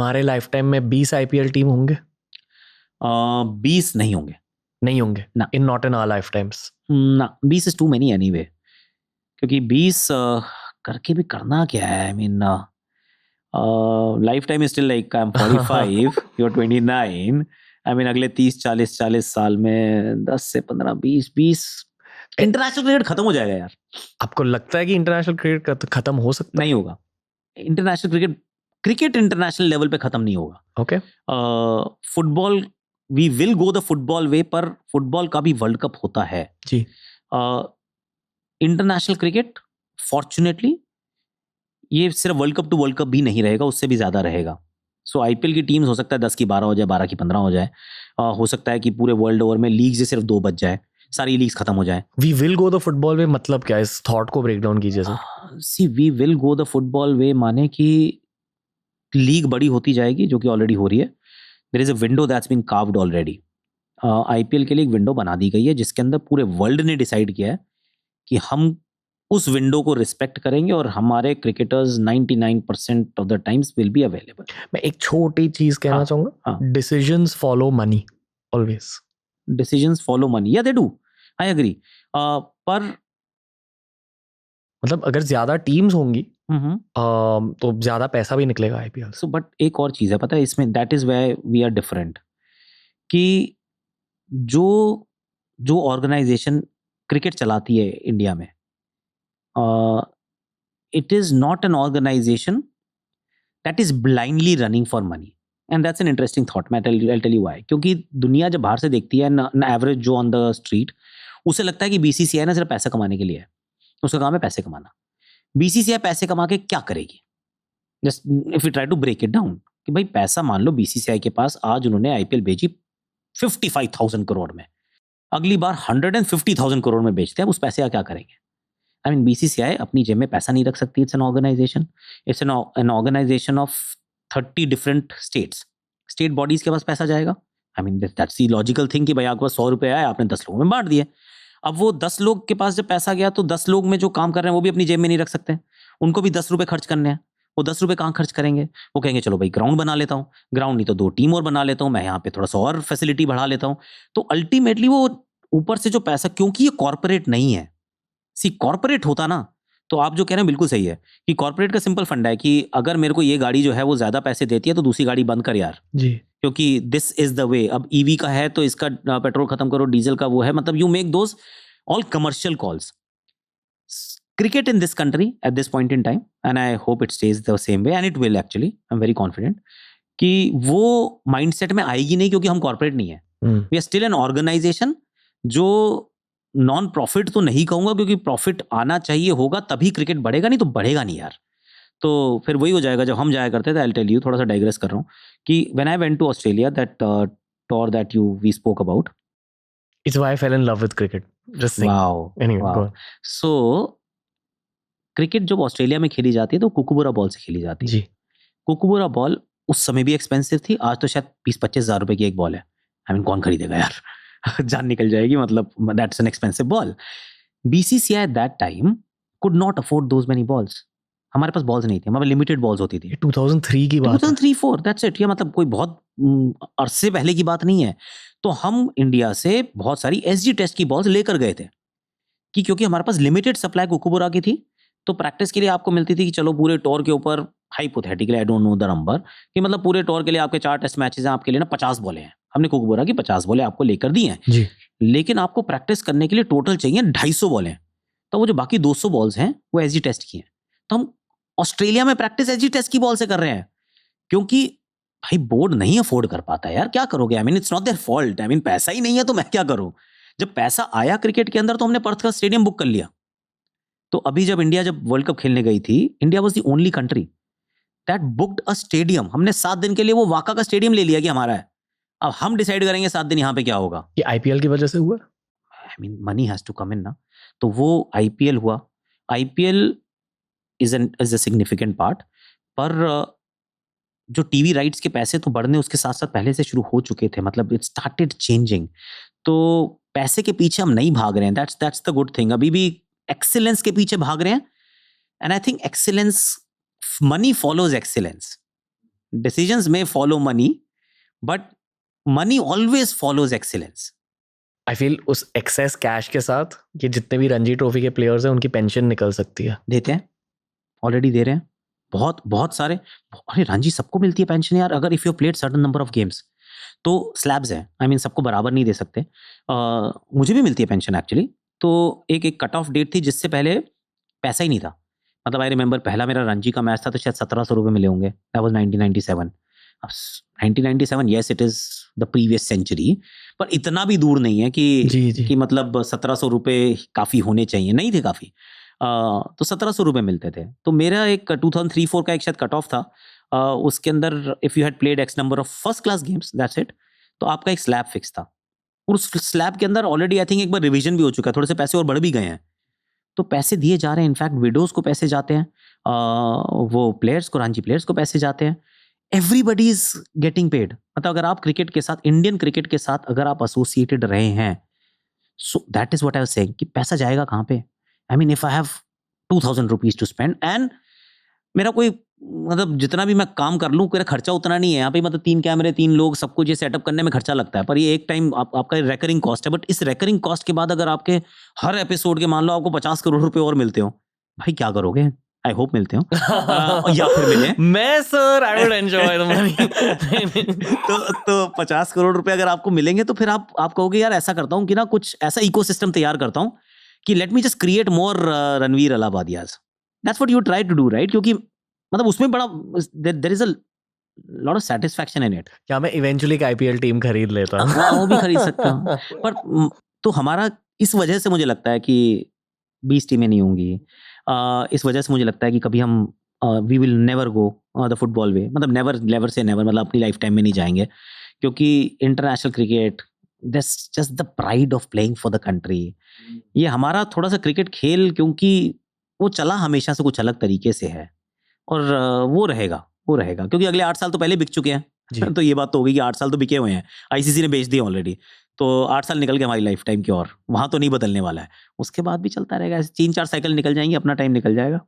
हमारे life time में 20 IPL team होंगे? 20 नहीं होंगे। नहीं होंगे ना। In not in our lifetimes ना, 20 इज टू मेनी एनीवे, क्योंकि 20 करके भी करना क्या है? I mean lifetime is still like I am 45, you are 29। I mean अगले 30 40 साल में 10 से 15 20 इंटरनेशनल क्रिकेट खत्म हो जाएगा यार। आपको लगता है कि इंटरनेशनल क्रिकेट खत्म हो सकता है? नहीं होगा। इंटरनेशनल क्रिकेट इंटरनेशनल लेवल पे खत्म नहीं होगा। Okay. Football we will go the football way, पर फुटबॉल का भी वर्ल्ड कप होता है जी। इंटरनेशनल क्रिकेट फॉर्चुनेटली ये सिर्फ world cup to world cup भी नहीं रहेगा, उससे भी ज्यादा रहेगा। सो आईपीएल की टीम्स हो सकता है 10 की 12 हो जाए, 12 की 15 हो जाए। हो सकता है कि पूरे वर्ल्ड ओवर में लीग से सिर्फ 2 बच जाए, सारी लीग्स खत्म हो जाए। We will go the football way मतलब क्या है? इस थॉट को ब्रेक डाउन कीजिए sir. See we will go the football way माने कि लीग बड़ी होती जाएगी, जो कि ऑलरेडी हो रही है। There is a window that's been carved already. IPL के लिए एक विंडो बना दी गई है, जिसके अंदर पूरे वर्ल्ड ने डिसाइड किया है कि हम उस विंडो को रिस्पेक्ट करेंगे और हमारे cricketers 99% of the times will be available. मैं एक छोटी चीज कहना चाहूंगा, decisions follow money always. Decisions follow money, या दे डू, आई एग्री। पर मतलब अगर ज्यादा टीम्स होंगी तो ज्यादा पैसा भी निकलेगा आईपीएल। सो बट एक और चीज है पता है इसमें, that is where we are different, कि जो ऑर्गेनाइजेशन क्रिकेट चलाती है इंडिया में, it is not an organization that is blindly running for money, and that's an interesting thought. I'll tell you why. क्योंकि दुनिया जब बाहर से देखती है ना, एवरेज जो ऑन द स्ट्रीट, उसे लगता है कि बीसीसीआई ना सिर्फ पैसा कमाने के लिए है, उसका काम है पैसे कमाना। बीसीसीआई पैसे कमा के क्या करेगी? Just if you try to break it down, कि भाई पैसा मान लो बीसीसीआई के पास आज उन्होंने आईपीएल भेजी 55,000 करोड़ में, अगली बार 150,000 करोड़ में बेचते हैं, उस पैसे का क्या करेंगे? आई मीन बीसीसीआई अपनी जेब में पैसा नहीं रख सकती। It's an organisation, it's an organisation of 30 different states. State bodies के पास पैसा जाएगा। I mean that's the logical thing कि भाई आपके पास 100 रुपए आए, आपने 10 लोगों में बांट दिए। अब वो 10 लोग के पास जब पैसा गया तो 10 लोग में जो काम कर रहे हैं वो भी अपनी जेब में नहीं रख सकते, उनको भी 10 रुपए खर्च करने हैं। वो 10 रुपए कहाँ खर्च करेंगे? वो कहेंगे चलो भाई ग्राउंड बना लेता हूँ, ग्राउंड नहीं तो 2 टीम और बना लेता हूँ, मैं यहाँ पे थोड़ा सा और फैसिलिटी बढ़ा लेता हूँ। तो अल्टीमेटली वो ऊपर से जो पैसा, क्योंकि ये कॉर्पोरेट नहीं है, सी कॉर्पोरेट होता ना, तो आप जो कह रहे हैं बिल्कुल सही है कि कॉर्पोरेट का सिंपल फंडा है कि अगर मेरे को ये गाड़ी जो है वो ज्यादा पैसे देती है तो दूसरी गाड़ी बंद कर यार जी, क्योंकि दिस इज द वे। अब ईवी का है तो इसका पेट्रोल खत्म करो, डीजल का वो है, मतलब you make those all commercial calls. Cricket in this country at this point in time, and I hope it stage the same way and it will, actually I am very confident कि वो mindset में आएगी नहीं, क्योंकि हम corporate नहीं है। We are still an organisation जो नॉन प्रॉफिट तो नहीं कहूंगा, क्योंकि प्रॉफिट आना चाहिए होगा तभी क्रिकेट बढ़ेगा, नहीं तो बढ़ेगा नहीं यार। तो फिर वही हो जाएगा जब हम जाया करते थे। आई विल टेल यू, थोड़ा सा डाइग्रेस कर रहा हूँ, कि when I went to Australia, that tour that we spoke about, it's why I fell in love with cricket. Just saying. Wow anyway go. So cricket जब Australia में खेली जाती है तो कुकुबुरा बॉल से खेली जाती है जी। कुकुबुरा बॉल उस समय भी एक्सपेंसिव थी, आज तो शायद 20-25 हज़ार रुपए की एक बॉल है। आई मीन कौन खरीदेगा यार जान निकल जाएगी, मतलब that's an expensive ball. BCCI at that time could not afford those many balls. हमारे पास बॉल्स नहीं थी, हमारे लिमिटेड बॉल्स होती थी। 2003 की बात है। 2003-4 दैट्स इट। ये मतलब कोई बहुत अरसे पहले की बात नहीं है। तो हम इंडिया से बहुत सारी एसजी टेस्ट की बॉल्स लेकर गए थे, कि क्योंकि हमारे पास लिमिटेड सप्लाई कुकुबुरा की थी, तो प्रैक्टिस के लिए आपको मिलती थी कि चलो पूरे टूर के ऊपर, hypothetically I don't know the number, कि मतलब पूरे टूर के लिए आपके 4 टेस्ट मैचेस हैं, आपके लिए ना 50 बॉलें हैं। हमने कुकुबुरा की 50 बॉलें आपको लेकर दी हैं जी। लेकिन आपको प्रैक्टिस करने के लिए टोटल चाहिए 250 बॉलें। तो वो जो बाकी 200 बॉल्स हैं वो एसजी टेस्ट की हैं। तो हम ऑस्ट्रेलिया में प्रैक्टिस एसजी टेस्ट की बॉल से कर रहे हैं, क्योंकि भाई बोर्ड नहीं अफोर्ड कर पाता यार, क्या करोगे? I mean it's not their fault, I mean पैसा ही नहीं है तो मैं क्या करूं। जब पैसा आया क्रिकेट के अंदर तो हमने पर्थ का स्टेडियम बुक कर लिया। तो अभी जब इंडिया वर्ल्ड कप खेलने गई थी, India was the only country that booked a stadium. हमने 7 दिन के लिए वो वाका का स्टेडियम ले लिया कि हमारा है। अब हम डिसाइड करेंगे 7 दिन यहाँ पे क्या होगा। ये आईपीएल की वजह से हुआ? I mean money has to come in ना, तो वो आईपीएल हुआ। IPL is a significant part, पर जो टीवी राइट्स के पैसे तो बढ़ने उसके साथ साथ पहले से शुरू हो चुके थे, मतलब इट स्टार्टेड चेंजिंग। तो पैसे के पीछे हम नहीं भाग रहे हैं, दैट्स द गुड थिंग। अभी भी एक्सीलेंस के पीछे भाग रहे हैं, and I think excellence, money follows excellence. Decisions में follow money, but money always follows excellence. I feel उस एक्सेस कैश के साथ ये जितने भी रणजी ट्रॉफी के प्लेयर्स हैं उनकी पेंशन निकल सकती है। देते हैं, ऑलरेडी दे रहे हैं, बहुत बहुत सारे। अरे रणजी सबको मिलती है पेंशन यार, अगर if you played certain number of games, तो स्लैब्स है, आई मीन सबको बराबर नहीं दे सकते। मुझे भी मिलती है पेंशन एक्चुअली। तो एक कट ऑफ डेट थी जिससे पहले पैसा ही नहीं था। मतलब आई रिमेंबर पहला मेरा रणजी का मैच था तो शायद 1700 रुपये मिले होंगे, दैट वाज 1997। अब 1997, yes it is the previous century, पर इतना भी दूर नहीं है कि मतलब 1700 रुपये काफ़ी होने चाहिए, नहीं थे काफ़ी। तो 1700 रुपये मिलते थे। तो मेरा एक 2003-04 का एक शायद कट ऑफ था, उसके अंदर if you had played x number of first class games, that's it, तो आपका एक स्लैब फिक्स था। और उस स्लैब के अंदर ऑलरेडी आई थिंक एक बार रिवीजन भी हो चुका है, थोड़े से पैसे और बढ़ भी गए हैं। तो पैसे दिए जा रहे हैं, इनफैक्ट विडोज को पैसे जाते हैं, वो प्लेयर्स को, रणजी प्लेयर्स को पैसे जाते हैं, एवरीबडी इज गेटिंग पेड। मतलब अगर आप क्रिकेट के साथ, इंडियन क्रिकेट के साथ अगर आप एसोसिएटेड रहे हैं, so that is what I was saying कि पैसा जाएगा कहाँ पे। I mean if I have 2000 rupees to spend and मेरा कोई मतलब जितना भी मैं काम कर लूँ मेरा खर्चा उतना नहीं है यहाँ पे। मतलब 3 कैमरे, 3 लोग, सब कुछ ये सेटअप करने में खर्चा लगता है, पर ये एक टाइम आपका रेकरिंग कॉस्ट है। बट इस रेकरिंग कॉस्ट के बाद अगर आपके हर एपिसोड के मान लो आपको 50 करोड़ रुपए और मिलते हो, भाई क्या करोगे? आई होप मिलते हो या फिर मिले। मैं sir I would enjoy the money. तो 50 करोड़ रुपए अगर आपको मिलेंगे तो फिर आप कहोगे यार ऐसा करता हूँ कि ना कुछ ऐसा इकोसिस्टम तैयार करता हूँ कि let me just create more Ranveer Allahbadias. That's what you try to do, right? क्योंकि मतलब उसमें बड़ा there is a lot of satisfaction in it. क्या मैं इवेंचुअली एक आईपीएल टीम खरीद लेता? वो भी खरीद सकता हूँ, पर तो हमारा इस वजह से मुझे लगता है कि 20 टीमें नहीं होंगी। इस वजह से मुझे लगता है कि कभी हम we will never go the football way. मतलब नेवर से नेवर, मतलब अपनी लाइफ टाइम में नहीं जाएंगे, क्योंकि international cricket that's just the pride of playing for the country. ये हमारा थोड़ा सा क्रिकेट खेल, क्योंकि वो चला हमेशा से कुछ अलग तरीके से है, और वो रहेगा क्योंकि अगले 8 साल तो पहले बिक चुके हैं। तो ये बात तो होगी कि 8 साल तो बिके हुए हैं, आईसीसी ने बेच दिए ऑलरेडी। तो 8 साल निकल गए हमारी लाइफ टाइम की, और वहाँ तो नहीं बदलने वाला है। उसके बाद भी चलता रहेगा, 3-4 साइकिल निकल जाएंगे, अपना टाइम निकल जाएगा।